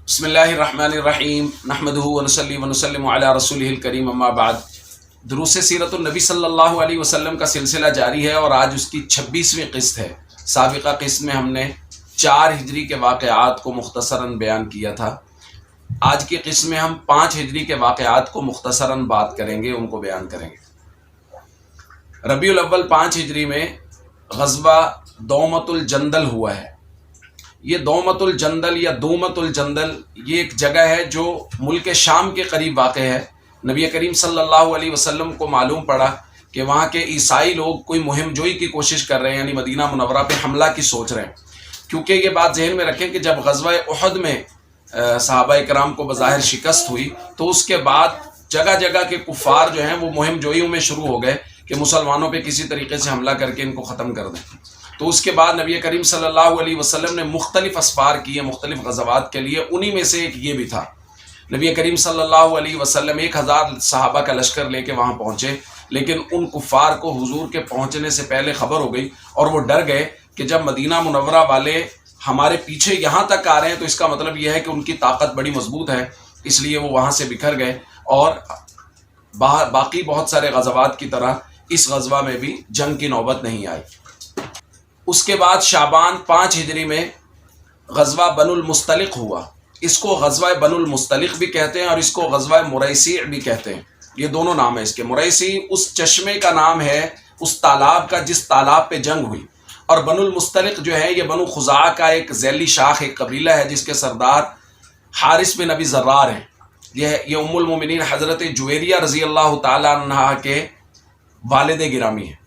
بسم اللہ الرحمن الرحیم نحمدہ ونصلی ونسلم علی رسولہ الکریم اما بعد۔ دروس سیرت النبی صلی اللہ علیہ وسلم کا سلسلہ جاری ہے اور آج اس کی 26ویں قسط ہے۔ سابقہ قسط میں ہم نے 4 ہجری کے واقعات کو مختصراً بیان کیا تھا۔ آج کی قسط میں ہم 5 ہجری کے واقعات کو مختصراً بات کریں گے، ان کو بیان کریں گے۔ ربیع الاول 5 ہجری میں غزوہ دومۃ الجندل ہوا ہے۔ یہ دومۃ الجندل یا دومۃ الجندل یہ ایک جگہ ہے جو ملک شام کے قریب واقع ہے۔ نبی کریم صلی اللہ علیہ وسلم کو معلوم پڑا کہ وہاں کے عیسائی لوگ کوئی مہم جوئی کی کوشش کر رہے ہیں، یعنی مدینہ منورہ پہ حملہ کی سوچ رہے ہیں۔ کیونکہ یہ بات ذہن میں رکھیں کہ جب غزوہ احد میں صحابہ کرام کو بظاہر شکست ہوئی تو اس کے بعد جگہ جگہ کے کفار جو ہیں وہ مہم جوئیوں میں شروع ہو گئے کہ مسلمانوں پہ کسی طریقے سے حملہ کر کے ان کو ختم کر دیں۔ تو اس کے بعد نبی کریم صلی اللہ علیہ وسلم نے مختلف اسفار کیے مختلف غزوات کے لیے، انہی میں سے ایک یہ بھی تھا۔ نبی کریم صلی اللہ علیہ وسلم 1000 صحابہ کا لشکر لے کے وہاں پہنچے، لیکن ان کفار کو حضور کے پہنچنے سے پہلے خبر ہو گئی اور وہ ڈر گئے کہ جب مدینہ منورہ والے ہمارے پیچھے یہاں تک آ رہے ہیں تو اس کا مطلب یہ ہے کہ ان کی طاقت بڑی مضبوط ہے، اس لیے وہ وہاں سے بکھر گئے اور باقی بہت سارے غزوات کی طرح اس غزوہ میں بھی جنگ کی نوبت نہیں آئی۔ اس کے بعد شعبان 5 ہجری میں غزوہ بنو المستلق ہوا۔ اس کو غزوہ بنو المستلق بھی کہتے ہیں اور اس کو غزوہ مریسی بھی کہتے ہیں، یہ دونوں نام ہیں اس کے۔ مریسی اس چشمے کا نام ہے، اس تالاب کا جس تالاب پہ جنگ ہوئی، اور بنو المستلق جو ہے یہ بنو خزاعہ کا ایک ذیلی شاخ، ایک قبیلہ ہے جس کے سردار حارث بن ابی ذرار ہیں۔ یہ ام المومنین حضرت جویریہ رضی اللہ تعالیٰ عنہا کے والد گرامی ہیں۔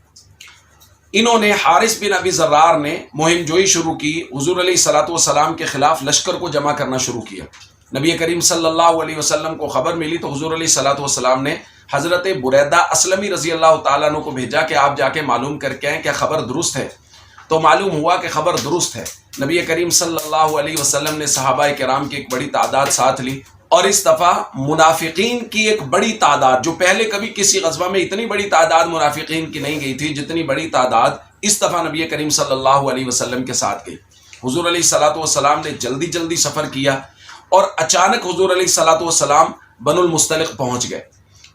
انہوں نے حارث بن ابی ذرار نے مہم جوئی شروع کی، حضور علیہ الصلوۃ والسلام کے خلاف لشکر کو جمع کرنا شروع کیا۔ نبی کریم صلی اللہ علیہ وسلم کو خبر ملی تو حضور علیہ الصلوۃ والسلام نے حضرت بریدہ اسلمی رضی اللہ تعالیٰ عنہ کو بھیجا کہ آپ جا کے معلوم کر کے آئیں کیا خبر درست ہے۔ تو معلوم ہوا کہ خبر درست ہے۔ نبی کریم صلی اللہ علیہ وسلم نے صحابہ کرام کی ایک بڑی تعداد ساتھ لی، اور اس دفعہ منافقین کی ایک بڑی تعداد، جو پہلے کبھی کسی غزوہ میں اتنی بڑی تعداد منافقین کی نہیں گئی تھی جتنی بڑی تعداد اس دفعہ نبی کریم صلی اللہ علیہ وسلم کے ساتھ گئی۔ حضور علیہ الصلوۃ والسلام نے جلدی جلدی سفر کیا اور اچانک حضور علیہ الصلوۃ والسلام بنو المستلق پہنچ گئے۔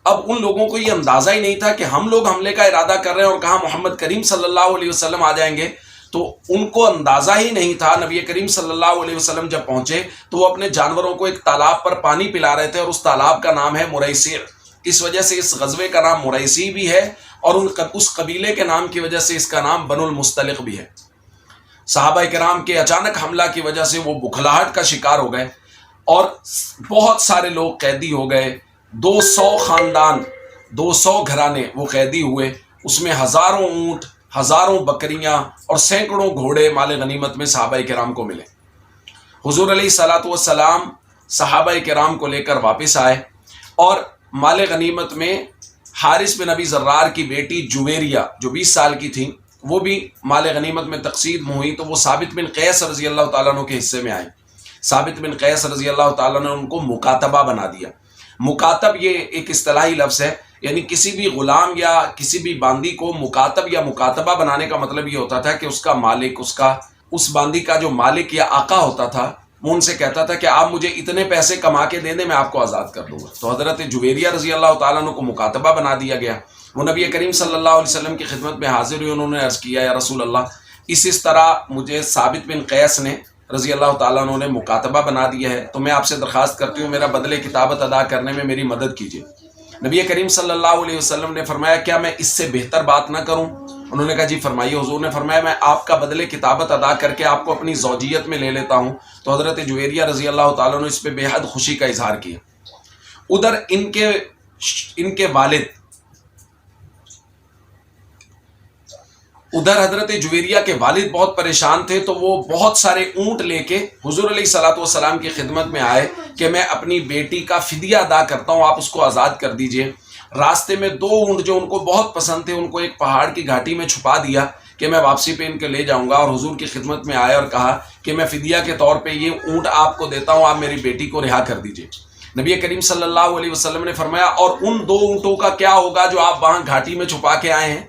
اب ان لوگوں کو یہ اندازہ ہی نہیں تھا کہ ہم لوگ حملے کا ارادہ کر رہے ہیں، اور کہاں محمد کریم صلی اللہ علیہ وسلم آ جائیں گے۔ تو ان کو اندازہ ہی نہیں تھا۔ نبی کریم صلی اللہ علیہ وسلم جب پہنچے تو وہ اپنے جانوروں کو ایک تالاب پر پانی پلا رہے تھے، اور اس تالاب کا نام ہے مریسی۔ اس وجہ سے اس غزوے کا نام مریسی بھی ہے، اور اس قبیلے کے نام کی وجہ سے اس کا نام بنو المستلق بھی ہے۔ صحابہ کرام کے اچانک حملہ کی وجہ سے وہ بکھلاہٹ کا شکار ہو گئے اور بہت سارے لوگ قیدی ہو گئے۔ 200 خاندان، 200 گھرانے وہ قیدی ہوئے۔ اس میں ہزاروں اونٹ، ہزاروں بکریاں اور سینکڑوں گھوڑے مال غنیمت میں صحابہ کرام کو ملے۔ حضور علیہ الصلوۃ والسلام صحابہ کرام کو لے کر واپس آئے، اور مال غنیمت میں حارث بن ابی ذرار کی بیٹی جویریہ جو 20 سال کی تھیں وہ بھی مال غنیمت میں تقسیم ہوئی، تو وہ ثابت بن قیس رضی اللہ تعالیٰ عنہ کے حصے میں آئے۔ ثابت بن قیس رضی اللہ تعالیٰ نے ان کو مکاتبہ بنا دیا۔ مکاتب یہ ایک اصطلاحی لفظ ہے، یعنی کسی بھی غلام یا کسی بھی باندی کو مکاتب یا مکاتبہ بنانے کا مطلب یہ ہوتا تھا کہ اس کا مالک، اس باندی کا جو مالک یا آقا ہوتا تھا وہ ان سے کہتا تھا کہ آپ مجھے اتنے پیسے کما کے دے دیں، میں آپ کو آزاد کر دوں گا۔ تو حضرت جویریہ رضی اللہ تعالیٰ عنہ کو مکاتبہ بنا دیا گیا۔ وہ نبی کریم صلی اللہ علیہ وسلم کی خدمت میں حاضر ہوئے، انہوں نے عرض کیا یا رسول اللہ، اس طرح مجھے ثابت بن قیس نے رضی اللہ تعالیٰ عنہ نے مکاتبہ بنا دیا ہے، تو میں آپ سے درخواست کرتی ہوں میرا بدلے کتابت ادا کرنے میں میری مدد کیجیے۔ نبی کریم صلی اللہ علیہ وسلم نے فرمایا کیا میں اس سے بہتر بات نہ کروں؟ انہوں نے کہا جی فرمائیے۔ حضور نے فرمایا میں آپ کا بدلے کتابت ادا کر کے آپ کو اپنی زوجیت میں لے لیتا ہوں۔ تو حضرت جویریہ رضی اللہ تعالیٰ نے اس پہ بے حد خوشی کا اظہار کیا۔ ادھر ان کے والد، ادھر حضرت جویریہ کے والد بہت پریشان تھے، تو وہ بہت سارے اونٹ لے کے حضور علیہ الصلوۃ والسلام کی خدمت میں آئے کہ میں اپنی بیٹی کا فدیہ ادا کرتا ہوں، آپ اس کو آزاد کر دیجئے۔ راستے میں 2 اونٹ جو ان کو بہت پسند تھے ان کو ایک پہاڑ کی گھاٹی میں چھپا دیا کہ میں واپسی پہ ان کے لے جاؤں گا، اور حضور کی خدمت میں آئے اور کہا کہ میں فدیہ کے طور پہ یہ اونٹ آپ کو دیتا ہوں، آپ میری بیٹی کو رہا کر دیجئے۔ نبی کریم صلی اللہ علیہ وسلم نے فرمایا اور ان 2 اونٹوں کا کیا ہوگا جو آپ وہاں گھاٹی میں چھپا کے آئے ہیں؟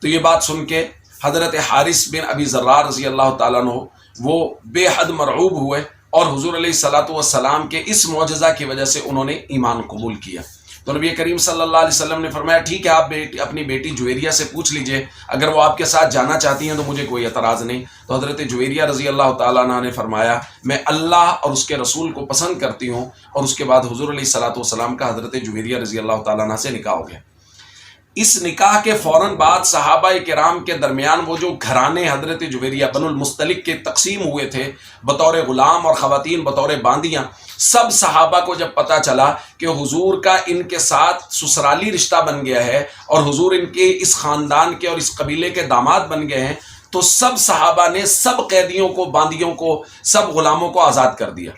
تو یہ بات سن کے حضرت حارث بن ابی ذرار رضی اللہ تعالیٰ عنہ وہ بے حد مرعوب ہوئے اور حضور علیہ الصلوۃ والسلام کے اس معجزہ کی وجہ سے انہوں نے ایمان قبول کیا۔ تو نبی کریم صلی اللہ علیہ وسلم نے فرمایا ٹھیک ہے، آپ اپنی بیٹی جویریہ سے پوچھ لیجئے، اگر وہ آپ کے ساتھ جانا چاہتی ہیں تو مجھے کوئی اعتراض نہیں۔ تو حضرت جویریہ رضی اللہ تعالیٰ عنہ نے فرمایا میں اللہ اور اس کے رسول کو پسند کرتی ہوں، اور اس کے بعد حضور علیہ الصلوۃ والسلام کا حضرت جویریہ رضی اللہ تعالیٰ عنہ سے نکاح ہو گیا۔ اس نکاح کے فوراً بعد صحابہ کرام کے درمیان وہ جو گھرانے حضرت جویریہ بنو المستلق کے تقسیم ہوئے تھے بطور غلام اور خواتین بطور باندیاں، سب صحابہ کو جب پتہ چلا کہ حضور کا ان کے ساتھ سسرالی رشتہ بن گیا ہے اور حضور ان کے اس خاندان کے اور اس قبیلے کے داماد بن گئے ہیں، تو سب صحابہ نے سب قیدیوں کو، باندیوں کو، سب غلاموں کو آزاد کر دیا۔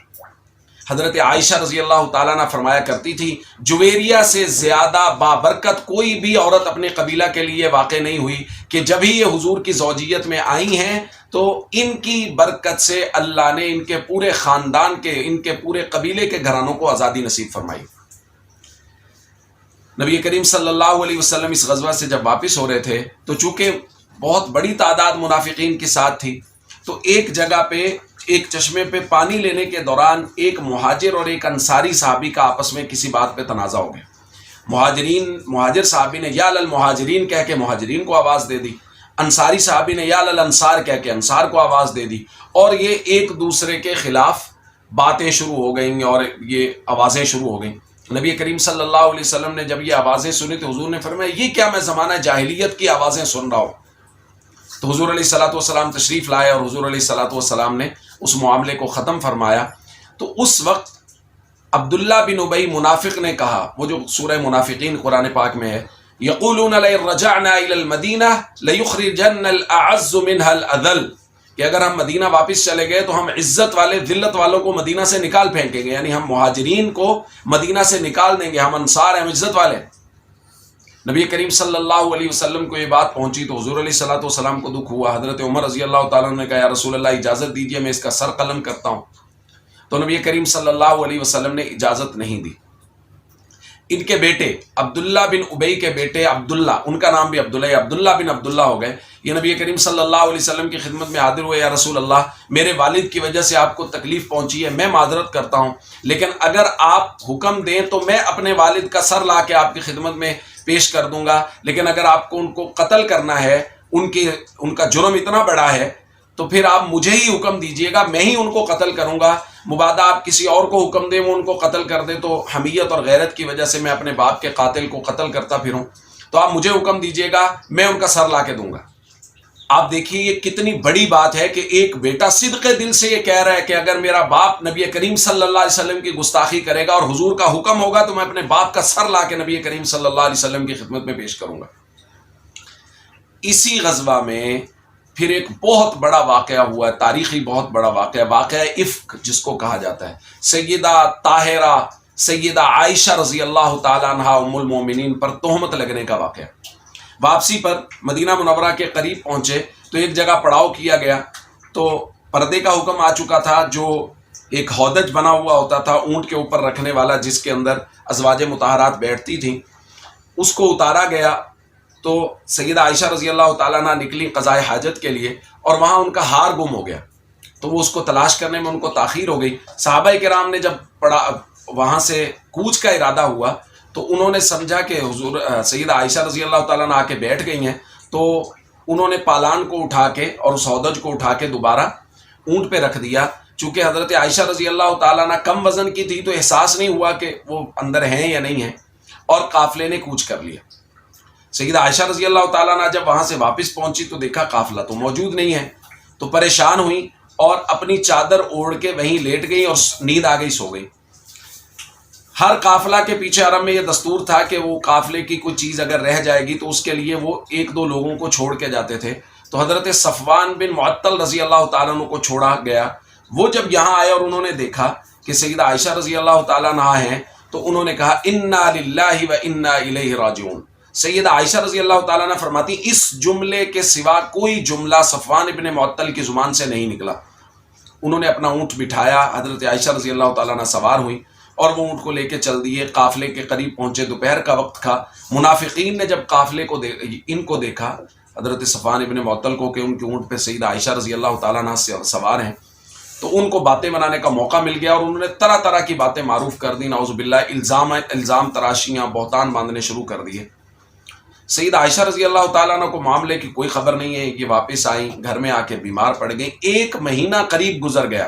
حضرت عائشہ رضی اللہ تعالیٰ عنہ فرمایا کرتی تھی جویریہ سے زیادہ بابرکت کوئی بھی عورت اپنے قبیلہ کے لیے واقع نہیں ہوئی کہ جب ہی یہ حضور کی زوجیت میں آئی ہیں تو ان کی برکت سے اللہ نے ان کے پورے خاندان کے، ان کے پورے قبیلے کے گھرانوں کو آزادی نصیب فرمائی۔ نبی کریم صلی اللہ علیہ وسلم اس غزوہ سے جب واپس ہو رہے تھے تو چونکہ بہت بڑی تعداد منافقین کے ساتھ تھی، تو ایک جگہ پہ ایک چشمے پہ پانی لینے کے دوران ایک مہاجر اور ایک انصاری صحابی کا آپس میں کسی بات پہ تنازع ہو گیا۔ مہاجر صحابی نے یا للمہاجرین کہہ کے مہاجرین کو آواز دے دی، انصاری صحابی نے یا للانصار کہہ کے انصار کو آواز دے دی، اور یہ ایک دوسرے کے خلاف باتیں شروع ہو گئیں اور یہ آوازیں شروع ہو گئیں۔ نبی کریم صلی اللہ علیہ وسلم نے جب یہ آوازیں سنی تو حضور نے فرمایا یہ کیا میں زمانہ جاہلیت کی آوازیں سن رہا ہوں؟ تو حضور علیہ الصلوۃ والسلام تشریف لائے اور حضور علیہ الصلوۃ والسلام نے اس معاملے کو ختم فرمایا۔ تو اس وقت عبداللہ بن ابی منافق نے کہا، وہ جو سورہ منافقین قرآن پاک میں ہے، یقولون لئن رجعنا الی المدینہ لیخرجن الاعز منها الاذل، کہ اگر ہم مدینہ واپس چلے گئے تو ہم عزت والے ذلت والوں کو مدینہ سے نکال پھینکیں گے، یعنی ہم مہاجرین کو مدینہ سے نکال دیں گے، ہم انصار ہیں، ہم عزت والے ہیں۔ نبی کریم صلی اللہ علیہ وسلم کو یہ بات پہنچی تو حضور علیہ الصلوۃ والسلام کو دکھ ہوا۔ حضرت عمر رضی اللہ تعالیٰ نے کہا یا رسول اللہ اجازت دیجیے میں اس کا سر قلم کرتا ہوں۔ تو نبی کریم صلی اللہ علیہ وسلم نے اجازت نہیں دی۔ ان کے بیٹے عبداللہ بن ابی کے بیٹے عبداللہ، ان کا نام بھی عبداللہ، عبداللہ بن عبداللہ ہو گئے، یہ نبی کریم صلی اللہ علیہ وسلم کی خدمت میں حاضر ہوئے، یا رسول اللہ میرے والد کی وجہ سے آپ کو تکلیف پہنچی ہے، میں معذرت کرتا ہوں، لیکن اگر آپ حکم دیں تو میں اپنے والد کا سر لا کے آپ کی خدمت میں پیش کر دوں گا، لیکن اگر آپ کو ان کو قتل کرنا ہے، ان کا جرم اتنا بڑا ہے تو پھر آپ مجھے ہی حکم دیجئے گا، میں ہی ان کو قتل کروں گا، مبادا آپ کسی اور کو حکم دیں وہ ان کو قتل کر دے تو حمیت اور غیرت کی وجہ سے میں اپنے باپ کے قاتل کو قتل کرتا پھروں، تو آپ مجھے حکم دیجئے گا، میں ان کا سر لا کے دوں گا۔ آپ دیکھیے یہ کتنی بڑی بات ہے کہ ایک بیٹا صدق دل سے یہ کہہ رہا ہے کہ اگر میرا باپ نبی کریم صلی اللہ علیہ وسلم کی گستاخی کرے گا اور حضور کا حکم ہوگا تو میں اپنے باپ کا سر لا کے نبی کریم صلی اللہ علیہ وسلم کی خدمت میں پیش کروں گا۔ اسی غزوہ میں پھر ایک بہت بڑا واقعہ ہوا ہے، تاریخی بہت بڑا واقعہ افک جس کو کہا جاتا ہے، سیدہ طاہرہ سیدہ عائشہ رضی اللہ تعالی عنہا ام المومنین پر تہمت لگنے کا واقعہ۔ واپسی پر مدینہ منورہ کے قریب پہنچے تو ایک جگہ پڑاؤ کیا گیا، تو پردے کا حکم آ چکا تھا، جو ایک ہودج بنا ہوا ہوتا تھا اونٹ کے اوپر رکھنے والا جس کے اندر ازواج مطہرات بیٹھتی تھیں، اس کو اتارا گیا۔ تو سیدہ عائشہ رضی اللہ تعالیٰ عنہ نکلی قضاء حاجت کے لیے اور وہاں ان کا ہار گم ہو گیا، تو وہ اس کو تلاش کرنے میں ان کو تاخیر ہو گئی۔ صحابہ کرام نے جب وہاں سے کوچ کا ارادہ ہوا تو انہوں نے سمجھا کہ حضور سیدہ عائشہ رضی اللہ تعالیٰ عنہ آ کے بیٹھ گئی ہیں، تو انہوں نے پالان کو اٹھا کے اور اس ہودج کو اٹھا کے دوبارہ اونٹ پہ رکھ دیا۔ چونکہ حضرت عائشہ رضی اللہ تعالیٰ عنہ کم وزن کی تھی تو احساس نہیں ہوا کہ وہ اندر ہیں یا نہیں ہیں، اور قافلے نے کوچ کر لیا۔ سیدہ عائشہ رضی اللہ تعالیٰ عنہ جب وہاں سے واپس پہنچی تو دیکھا قافلہ تو موجود نہیں ہے، تو پریشان ہوئی اور اپنی چادر اوڑھ کے وہیں لیٹ گئی اور نیند آ گئی، سو گئی۔ ہر قافلہ کے پیچھے عرب میں یہ دستور تھا کہ وہ قافلے کی کوئی چیز اگر رہ جائے گی تو اس کے لیے وہ ایک دو لوگوں کو چھوڑ کے جاتے تھے، تو حضرت صفوان بن معطل رضی اللہ تعالیٰ عنہ کو چھوڑا گیا۔ وہ جب یہاں آئے اور انہوں نے دیکھا کہ سیدہ عائشہ رضی اللہ تعالیٰ عنہ ہیں تو انہوں نے کہا انا للہ و انا الیہ راجعون۔ سیدہ عائشہ رضی اللہ تعالیٰ عنہ فرماتی اس جملے کے سوا کوئی جملہ صفوان ابن معطل کی زبان سے نہیں نکلا۔ انہوں نے اپنا اونٹ بٹھایا، حضرت عائشہ رضی اللہ تعالیٰ عنہ سوار ہوئی اور وہ اونٹ کو لے کے چل دیے، قافلے کے قریب پہنچے، دوپہر کا وقت تھا۔ منافقین نے جب قافلے کو ان کو دیکھا، حضرت صفوان ابن معطل کو، کہ ان کے اونٹ پہ سیدہ عائشہ رضی اللہ تعالیٰ عنہ سوار ہیں، تو ان کو باتیں بنانے کا موقع مل گیا اور انہوں نے طرح طرح کی باتیں معروف کر دی، نعوذ باللہ، الزام تراشیاں، بہتان باندھنے شروع کر دیے۔ سیدہ عائشہ رضی اللہ تعالیٰ عنہ کو معاملے کی کوئی خبر نہیں ہے، یہ واپس آئیں، گھر میں آ کے بیمار پڑ گئیں، 1 مہینہ قریب گزر گیا،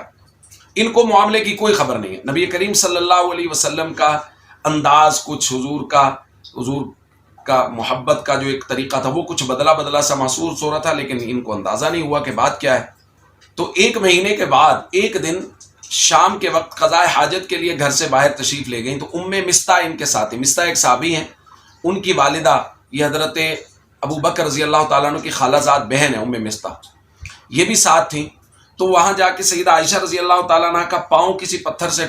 ان کو معاملے کی کوئی خبر نہیں ہے۔ نبی کریم صلی اللہ علیہ وسلم کا انداز کچھ، حضور کا محبت کا جو ایک طریقہ تھا وہ کچھ بدلا سا محسوس ہو رہا تھا، لیکن ان کو اندازہ نہیں ہوا کہ بات کیا ہے۔ تو 1 مہینے کے بعد ایک دن شام کے وقت قضاء حاجت کے لیے گھر سے باہر تشریف لے گئیں، تو مستہ ان کے ساتھ، مستہ ایک صحابی ہیں، ان کی والدہ، یہ حضرت ابو بکر رضی اللہ تعالیٰ عنہ کی خالہ زاد بہن ہے مستہ، یہ بھی ساتھ تھیں۔ تو وہاں جا کے سیدہ عائشہ رضی اللہ تعالیٰ عنہ کا پاؤں کسی پتھر سے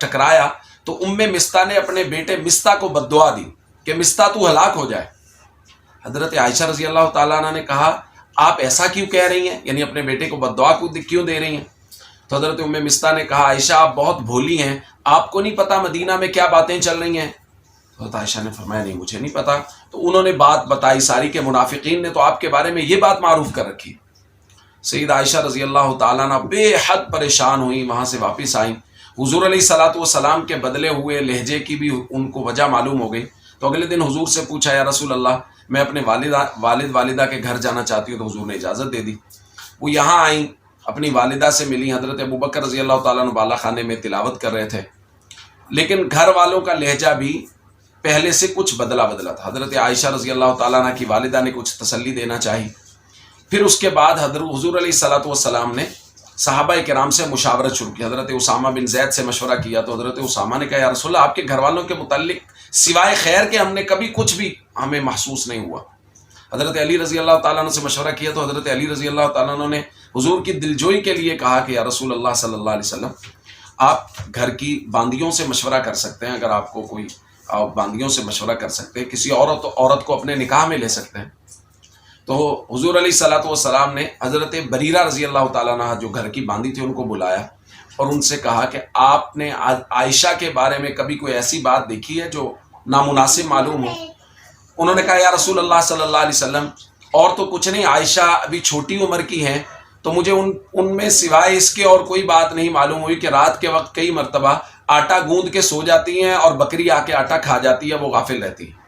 ٹکرایا، تو مستہ نے اپنے بیٹے مستہ کو بد دعا دی کہ مستہ تو ہلاک ہو جائے۔ حضرت عائشہ رضی اللہ تعالیٰ عنہ نے کہا آپ ایسا کیوں کہہ رہی ہیں، یعنی اپنے بیٹے کو بد دعا کیوں دے رہی ہیں؟ تو حضرت مستہ نے کہا عائشہ آپ بہت بھولی ہیں، آپ کو نہیں پتا مدینہ میں کیا باتیں چل رہی ہیں؟ حضرت عائشہ نے فرمایا نہیں مجھے نہیں پتا۔ تو انہوں نے بات بتائی ساری کہ منافقین نے تو آپ کے بارے میں یہ بات معروف کر رکھی۔ سیدہ عائشہ رضی اللہ تعالیٰ عنہ بے حد پریشان ہوئی، وہاں سے واپس آئیں، حضور علیہ الصلوۃ والسلام کے بدلے ہوئے لہجے کی بھی ان کو وجہ معلوم ہو گئی۔ تو اگلے دن حضور سے پوچھا یا رسول اللہ میں اپنے والدہ کے گھر جانا چاہتی ہوں، تو حضور نے اجازت دے دی۔ وہ یہاں آئیں، اپنی والدہ سے ملی، حضرت ابوبکر رضی اللہ تعالیٰ عنہ بالا خانے میں تلاوت کر رہے تھے، لیکن گھر والوں کا لہجہ بھی پہلے سے کچھ بدلا تھا۔ حضرت عائشہ رضی اللہ تعالیٰ عنہ کی والدہ نے کچھ تسلی دینا چاہی۔ پھر اس کے بعد حضور علیہ الصلوۃ والسلام نے صحابہ کرام سے مشاورت شروع کی، حضرت اسامہ بن زید سے مشورہ کیا، تو حضرت اسامہ نے کہا یا رسول اللہ آپ کے گھر والوں کے متعلق سوائے خیر کے ہم نے کبھی کچھ بھی ہمیں محسوس نہیں ہوا۔ حضرت علی رضی اللہ تعالیٰ عنہ سے مشورہ کیا، تو حضرت علی رضی اللہ تعالیٰ عنہ نے حضور کی دلجوئی کے لیے کہا کہ یا رسول اللہ صلی اللہ علیہ وسلم آپ گھر کی باندیوں سے مشورہ کر سکتے ہیں، اگر آپ کو کوئی، آپ باندیوں سے مشورہ کر سکتے ہیں، کسی عورت کو اپنے نکاح میں لے سکتے ہیں۔ تو حضور علیہ الصلوۃ والسلام نے حضرت بریرہ رضی اللہ تعالیٰ عنہ جو گھر کی باندی تھی ان کو بلایا اور ان سے کہا کہ آپ نے عائشہ کے بارے میں کبھی کوئی ایسی بات دیکھی ہے جو نامناسب معلوم ہو؟ انہوں نے کہا یا رسول اللہ صلی اللہ علیہ وسلم اور تو کچھ نہیں، عائشہ ابھی چھوٹی عمر کی ہیں، تو مجھے ان میں سوائے اس کے اور کوئی بات نہیں معلوم ہوئی کہ رات کے وقت کئی مرتبہ آٹا گوندھ کے سو جاتی ہیں اور بکری آ کے آٹا کھا جاتی ہے، وہ غافل رہتی ہے۔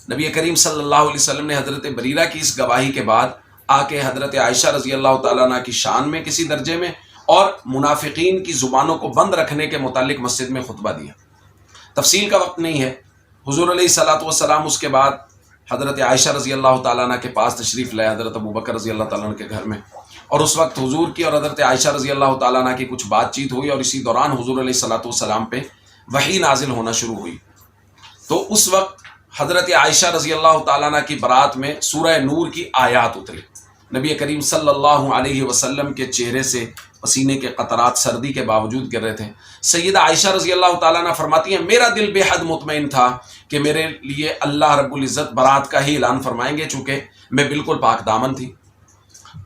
نبی کریم صلی اللہ علیہ وسلم نے حضرت بریرہ کی اس گواہی کے بعد آ کے حضرت عائشہ رضی اللہ تعالیٰ عنہ کی شان میں کسی درجے میں اور منافقین کی زبانوں کو بند رکھنے کے متعلق مسجد میں خطبہ دیا۔ تفصیل کا وقت نہیں ہے، حضور علیہ الصلوۃ والسلام اس کے بعد حضرت عائشہ رضی اللہ تعالیٰ عنہ کے پاس تشریف لائے، حضرت ابوبکر رضی اللہ تعالیٰ عنہ کے گھر میں، اور اس وقت حضور کی اور حضرت عائشہ رضی اللہ تعالیٰ عنہ کی کچھ بات چیت ہوئی، اور اسی دوران حضور علیہ الصلوۃ والسلام پہ وحی نازل ہونا شروع ہوئی۔ تو اس وقت حضرت عائشہ رضی اللہ تعالیٰ عنہ کی برات میں سورہ نور کی آیات اتری، نبی کریم صلی اللہ علیہ وسلم کے چہرے سے پسینے کے قطرات سردی کے باوجود گر رہے تھے۔ سیدہ عائشہ رضی اللہ تعالیٰ عنہ فرماتی ہیں میرا دل بے حد مطمئن تھا کہ میرے لیے اللہ رب العزت برات کا ہی اعلان فرمائیں گے، چونکہ میں بالکل پاک دامن تھی۔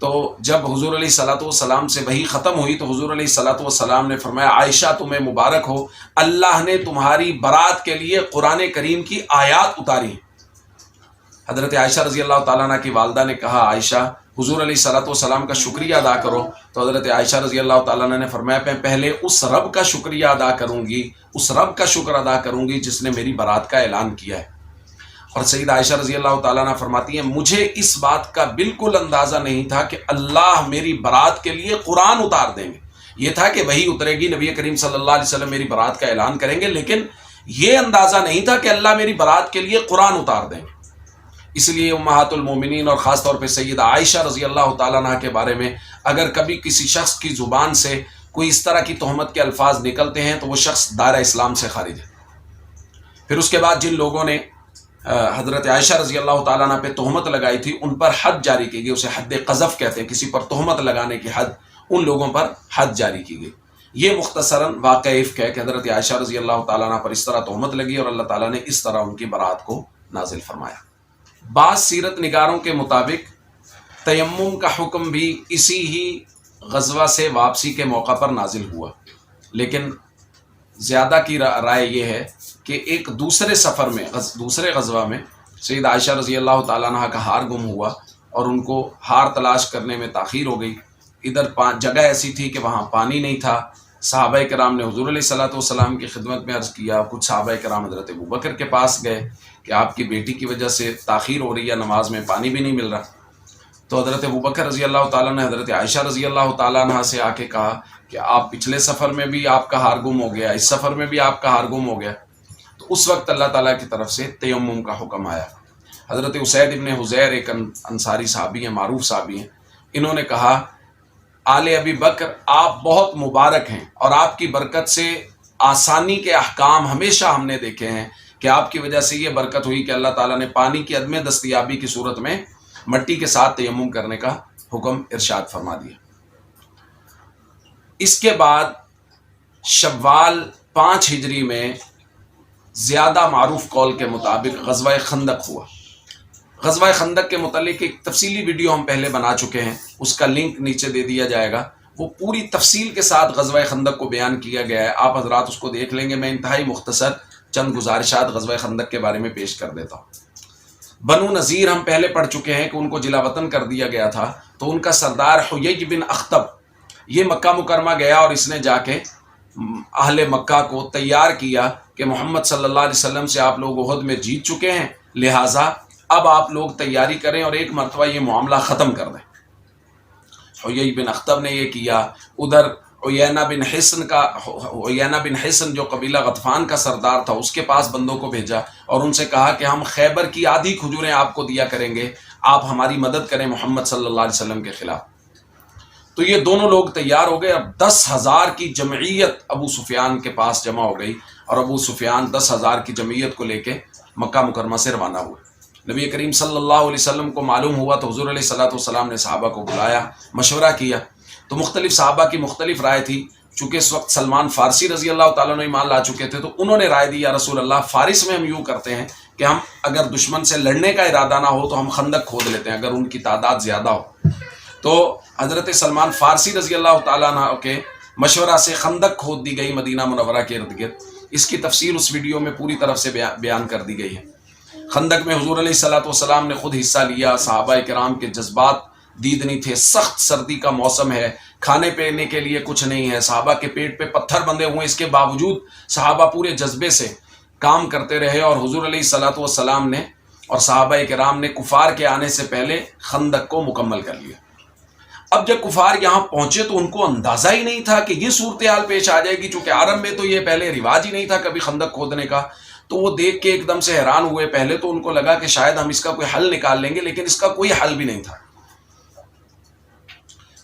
تو جب حضور علیہ الصلوۃ والسلام سے وحی ختم ہوئی تو حضور علیہ الصلوۃ والسلام نے فرمایا عائشہ تمہیں مبارک ہو، اللہ نے تمہاری برات کے لیے قرآن کریم کی آیات اتاری۔ حضرت عائشہ رضی اللہ تعالیٰ عنہ کی والدہ نے کہا عائشہ حضور علیہ الصلوۃ والسلام کا شکریہ ادا کرو، تو حضرت عائشہ رضی اللہ تعالیٰ عنہ نے فرمایا میں پہلے اس رب کا شکریہ ادا کروں گی، اس رب کا شکر ادا کروں گی جس نے میری برات کا اعلان کیا ہے۔ اور سیدہ عائشہ رضی اللہ تعالیٰ عنہ فرماتی ہیں مجھے اس بات کا بالکل اندازہ نہیں تھا کہ اللہ میری برات کے لیے قرآن اتار دیں گے، یہ تھا کہ وہی اترے گی، نبی کریم صلی اللہ علیہ وسلم میری برات کا اعلان کریں گے، لیکن یہ اندازہ نہیں تھا کہ اللہ میری برات کے لیے قرآن اتار دیں گے۔ اس لیے امہات المومنین اور خاص طور پہ سیدہ عائشہ رضی اللہ تعالیٰ عنہ کے بارے میں اگر کبھی کسی شخص کی زبان سے کوئی اس طرح کی تہمت کے الفاظ نکلتے ہیں تو وہ شخص دائرہ اسلام سے خارج ہے۔ پھر اس کے بعد جن لوگوں نے حضرت عائشہ رضی اللہ تعالیٰ عنہ پہ تہمت لگائی تھی ان پر حد جاری کی گئی، اسے حد قذف کہتے ہیں، کسی پر تہمت لگانے کی حد، ان لوگوں پر حد جاری کی گئی۔ یہ مختصراً واقعہ افک ہے کہ حضرت عائشہ رضی اللہ تعالیٰ عنہ پر اس طرح تہمت لگی اور اللہ تعالیٰ نے اس طرح ان کی برات کو نازل فرمایا۔ بعض سیرت نگاروں کے مطابق تیمم کا حکم بھی اسی ہی غزوہ سے واپسی کے موقع پر نازل ہوا، لیکن زیادہ کی رائے یہ ہے کہ ایک دوسرے سفر میں، دوسرے غزوہ میں سیدہ عائشہ رضی اللہ تعالیٰ عنہ کا ہار گم ہوا اور ان کو ہار تلاش کرنے میں تاخیر ہو گئی، ادھر جگہ ایسی تھی کہ وہاں پانی نہیں تھا. صحابہ کرام نے حضور علیہ الصلوۃ والسلام کی خدمت میں عرض کیا. کچھ صحابہ کرام حضرت ابوبکر کے پاس گئے کہ آپ کی بیٹی کی وجہ سے تاخیر ہو رہی ہے، نماز میں پانی بھی نہیں مل رہا. تو حضرت ابوبکر رضی اللہ تعالیٰ نے حضرت عائشہ رضی اللہ تعالیٰ عنہ سے آ کے کہا کہ آپ پچھلے سفر میں بھی آپ کا ہار گم ہو گیا، اس سفر میں بھی آپ کا ہار گم ہو گیا. تو اس وقت اللہ تعالیٰ کی طرف سے تیمم کا حکم آیا. حضرت اسید ابن حضیر ایک انصاری صحابی ہیں، معروف صحابی ہیں، انہوں نے کہا آل ابی بکر آپ بہت مبارک ہیں، اور آپ کی برکت سے آسانی کے احکام ہمیشہ ہم نے دیکھے ہیں کہ آپ کی وجہ سے یہ برکت ہوئی کہ اللہ تعالیٰ نے پانی کی عدم دستیابی کی صورت میں مٹی کے ساتھ تیمم کرنے کا حکم ارشاد فرما دیا. اس کے بعد شوال 5 ہجری میں زیادہ معروف قول کے مطابق غزوہ خندق ہوا. غزوہ خندق کے متعلق ایک تفصیلی ویڈیو ہم پہلے بنا چکے ہیں، اس کا لنک نیچے دے دیا جائے گا. وہ پوری تفصیل کے ساتھ غزوہ خندق کو بیان کیا گیا ہے، آپ حضرات اس کو دیکھ لیں گے. میں انتہائی مختصر چند گزارشات غزوہ خندق کے بارے میں پیش کر دیتا ہوں. بنو نذیر ہم پہلے پڑھ چکے ہیں کہ ان کو جلا وطن کر دیا گیا تھا. تو ان کا سردار حیی بن اخطب یہ مکہ مکرمہ گیا اور اس نے جا کے اہل مکہ کو تیار کیا کہ محمد صلی اللہ علیہ وسلم سے آپ لوگ احد میں جیت چکے ہیں، لہٰذا اب آپ لوگ تیاری کریں اور ایک مرتبہ یہ معاملہ ختم کر دیں. حیی بن اخطب نے یہ کیا. ادھر عیینہ بن حصن جو قبیلہ غطفان کا سردار تھا، اس کے پاس بندوں کو بھیجا اور ان سے کہا کہ ہم خیبر کی آدھی کھجوریں آپ کو دیا کریں گے، آپ ہماری مدد کریں محمد صلی اللہ علیہ وسلم کے خلاف. تو یہ دونوں لوگ تیار ہو گئے. اب 10,000 کی جمعیت ابو سفیان کے پاس جمع ہو گئی اور ابو سفیان 10,000 کی جمعیت کو لے کے مکہ مکرمہ سے روانہ ہوئے. نبی کریم صلی اللہ علیہ وسلم کو معلوم ہوا تو حضور علیہ الصلوۃ والسلام نے صحابہ کو بلایا، مشورہ کیا. تو مختلف صحابہ کی مختلف رائے تھی. چونکہ اس وقت سلمان فارسی رضی اللہ تعالیٰ عنہ ایمان لا چکے تھے، تو انہوں نے رائے دی یا رسول اللہ فارس میں ہم یوں کرتے ہیں کہ ہم اگر دشمن سے لڑنے کا ارادہ نہ ہو تو ہم خندق کھود لیتے ہیں اگر ان کی تعداد زیادہ ہو. تو حضرت سلمان فارسی رضی اللہ تعالیٰ عنہ کے مشورہ سے خندق کھود دی گئی مدینہ منورہ کے ارد گرد. اس کی تفصیل اس ویڈیو میں پوری طرف سے بیان کر دی گئی ہے. خندق میں حضور علیہ الصلوۃ والسلام نے خود حصہ لیا. صحابہ کرام کے جذبات دیدنی تھے. سخت سردی کا موسم ہے، کھانے پینے کے لیے کچھ نہیں ہے، صحابہ کے پیٹ پہ پتھر بندھے ہوئے. اس کے باوجود صحابہ پورے جذبے سے کام کرتے رہے اور حضور علیہ الصلوۃ والسلام نے اور صحابہ کرام نے کفار کے آنے سے پہلے خندق کو مکمل کر لیا. اب جب کفار یہاں پہنچے تو ان کو اندازہ ہی نہیں تھا کہ یہ صورتحال پیش آ جائے گی، چونکہ عرب میں تو یہ پہلے رواج ہی نہیں تھا کبھی خندق کھودنے کا. تو وہ دیکھ کے ایک دم سے حیران ہوئے. پہلے تو ان کو لگا کہ شاید ہم اس کا کوئی حل نکال لیں گے، لیکن اس کا کوئی حل بھی نہیں تھا.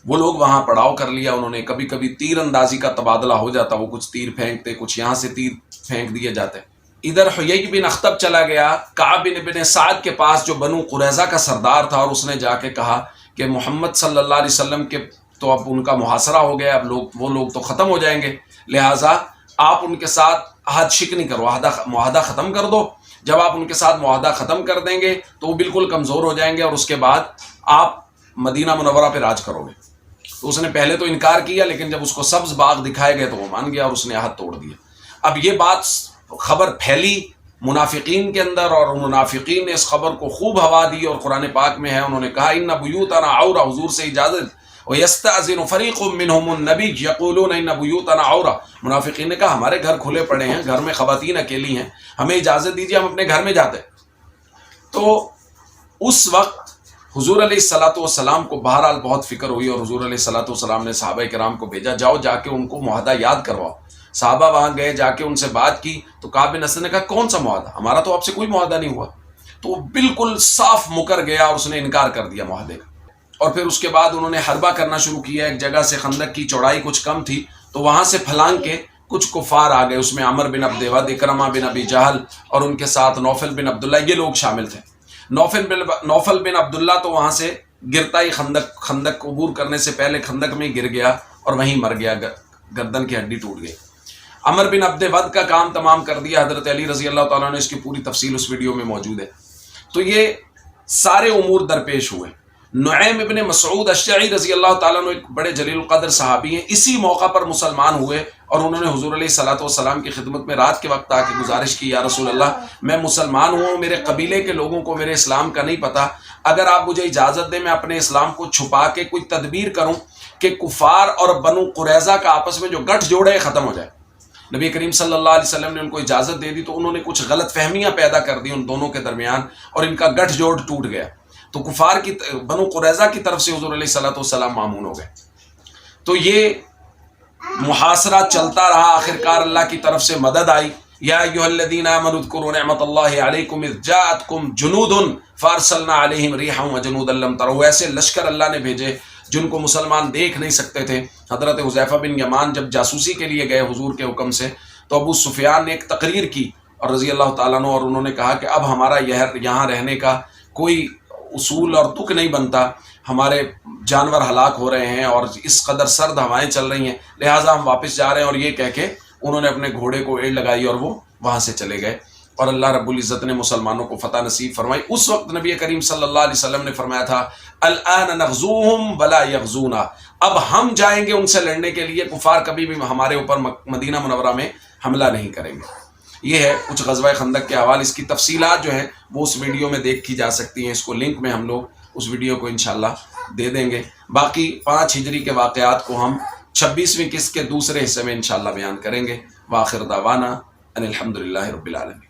وہ لوگ وہاں پڑاؤ کر لیا انہوں نے. کبھی کبھی تیر اندازی کا تبادلہ ہو جاتا، وہ کچھ تیر پھینکتے، کچھ یہاں سے تیر پھینک دیے جاتے. ادھر حیی بن اخطب چلا گیا کعب بن سعد کے پاس جو بنو قریظہ کا سردار تھا، اور اس نے جا کے کہا کہ محمد صلی اللہ علیہ وسلم کے تو اب ان کا محاصرہ ہو گیا، اب وہ لوگ تو ختم ہو جائیں گے، لہٰذا آپ ان کے ساتھ عہد شکنی کرو، معاہدہ ختم کر دو. جب آپ ان کے ساتھ معاہدہ ختم کر دیں گے تو وہ بالکل کمزور ہو جائیں گے اور اس کے بعد آپ مدینہ منورہ پہ راج کرو گے. تو اس نے پہلے تو انکار کیا، لیکن جب اس کو سبز باغ دکھائے گئے تو وہ مان گیا اور اس نے عہد توڑ دیا. اب یہ بات خبر پھیلی منافقین کے اندر اور منافقین نے اس خبر کو خوب ہوا دی، اور قرآن پاک میں ہے انہوں نے کہا ان بیوتنا عورہ، حضور سے اجازت. وَيَسْتَأْذِنُ فَرِيقٌ مِّنْهُمُ النَّبِيُّ يَقُولُونَ إِنَّ بُيُوتَنَا عَوْرَةٌ. منافقین نے کہا ہمارے گھر کھلے پڑے ہیں، گھر میں خواتین اکیلی ہیں، ہمیں اجازت دیجیے ہم اپنے گھر میں جاتے. تو اس وقت حضور علیہ الصلوۃ والسلام کو بہرحال بہت فکر ہوئی اور حضور علیہ الصلوۃ والسلام نے صحابہ کرام کو بھیجا، جاؤ جا کے ان کو معاہدہ یاد کرواؤ. صحابہ وہاں گئے، جا کے ان سے بات کی. تو کعب بن اسد نے کہا کون سا معاہدہ، ہمارا تو آپ سے کوئی معاہدہ نہیں ہوا. تو وہ بالکل صاف مکر گیا اور اس نے انکار کر دیا معاہدے کا. اور پھر اس کے بعد انہوں نے حربہ کرنا شروع کیا. ایک جگہ سے خندق کی چوڑائی کچھ کم تھی تو وہاں سے پھلانگ کے کچھ کفار آ گئے. اس میں عمر بن عبد ود، اکرمہ بن ابی جہل اور ان کے ساتھ نوفل بن عبداللہ، یہ لوگ شامل تھے. نوفل بن عبداللہ تو وہاں سے گرتا ہی خندق عبور کرنے سے پہلے خندق میں گر گیا اور وہیں مر گیا، گردن کی ہڈی ٹوٹ گئی. عمر بن عبد ود کا کام تمام کر دیا حضرت علی رضی اللہ تعالیٰ نے، اس کی پوری تفصیل اس ویڈیو میں موجود ہے. تو یہ سارے امور درپیش ہوئے. نعیم ابن مسعود اشجعی رضی اللہ تعالیٰ عنہ ایک بڑے جلیل القدر صحابی ہیں، اسی موقع پر مسلمان ہوئے اور انہوں نے حضور علیہ الصلوۃ والسلام کی خدمت میں رات کے وقت آ کے گزارش کی یا رسول اللہ میں مسلمان ہوں، میرے قبیلے کے لوگوں کو میرے اسلام کا نہیں پتہ، اگر آپ مجھے اجازت دیں میں اپنے اسلام کو چھپا کے کوئی تدبیر کروں کہ کفار اور بنو قریظہ کا آپس میں جو گٹھ جوڑ ہے ختم ہو جائے. نبی کریم صلی اللہ علیہ وسلم نے ان کو اجازت دے دی تو انہوں نے کچھ غلط فہمیاں پیدا کر دی ان دونوں کے درمیان اور ان کا گٹھ جوڑ ٹوٹ گیا. تو کفار کی بنو قریظہ کی طرف سے حضور علیہ الصلوۃ والسلام مامون ہو گئے. تو یہ محاصرہ چلتا رہا. آخرکار اللہ کی طرف سے مدد آئی. یا ایھا الذین آمنوا اذکروا نعمت اللہ علیکم اذ جاءتکم جنود فارسلنا علیہم ریحا وجنودا لم تروا. ایسے لشکر اللہ نے بھیجے جن کو مسلمان دیکھ نہیں سکتے تھے. حضرت حذیفہ بن یمان جب جاسوسی کے لیے گئے حضور کے حکم سے تو ابو سفیان نے ایک تقریر کی اور رضی اللہ تعالیٰ عنہ، اور انہوں نے کہا کہ اب ہمارا یہاں رہنے کا کوئی اصول اور تک نہیں بنتا. ہمارے جانور ہلاک ہو رہے ہیں اور اس قدر سرد ہوائیں چل رہی ہیں، لہٰذا ہم واپس جا رہے ہیں. اور یہ کہہ کے انہوں نے اپنے گھوڑے کو ایڑ لگائی اور وہ وہاں سے چلے گئے. اور اللہ رب العزت نے مسلمانوں کو فتح نصیب فرمائی. اس وقت نبی کریم صلی اللہ علیہ وسلم نے فرمایا تھا الآن نغزوہم ولا یغزونا، اب ہم جائیں گے ان سے لڑنے کے لیے، کفار کبھی بھی ہمارے اوپر مدینہ منورہ میں حملہ نہیں کریں گے. یہ ہے کچھ غزوہ خندق کے حوالے. اس کی تفصیلات جو ہیں وہ اس ویڈیو میں دیکھی جا سکتی ہیں. اس کو لنک میں ہم لوگ اس ویڈیو کو انشاءاللہ دے دیں گے. باقی 5 ہجری کے واقعات کو ہم 26ویں قسط کے دوسرے حصے میں انشاءاللہ بیان کریں گے. وآخر دعوانا ان الحمدللہ رب العالمین.